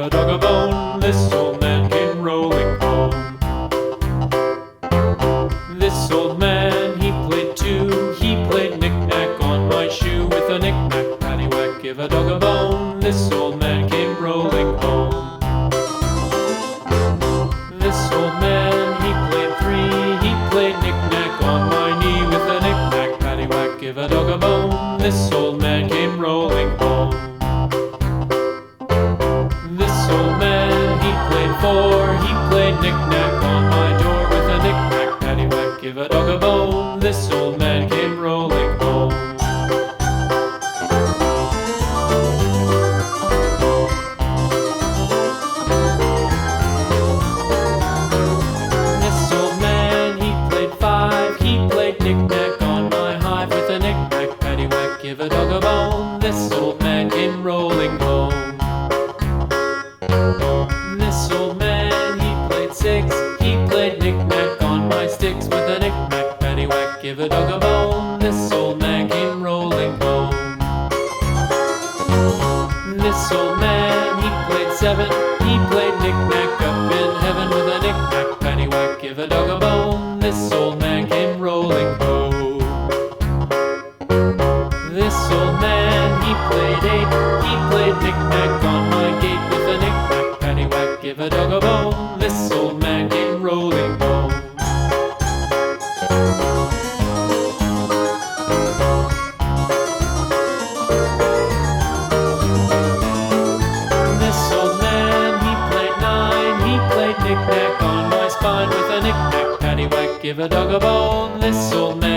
a dog a bone. This old man came rolling home. This old man, he played too. He played knick-knack on my shoe. With a knick-knack, paddywhack, give a dog a bone. This old man came rolling home. This old man, he played three. He played knick-knack on my knee. With a knick-knack, paddywhack, give a dog a bone. This old man came rolling home. This old man, he played four. He played knick-knack on my door. With a knick-knack, paddywhack, give a dog a bone. This old man came rolling home. This old man, he played five. He played knick-knack on my hive. With a knick-knack, paddywhack, give a dog a bone. This old man came rolling home. This old man, he played six. He played knick-knack on my sticks. With a knick-knack, paddywhack, give a dog a bone. This old man came rolling home. This old man, he played seven. He played knick-knack up in heaven. With a knick-knack, paddywhack, give a dog a bone. This old man came rolling home. This old man, he played eight. He played knick-knack on my gate. With a knick-knack, paddywhack, give a dog a bone. This old man came rolling home. This old man, he played nine. He played knick-knack on my spine. With a knick-knack, paddywhack, give a dog a bone. This old man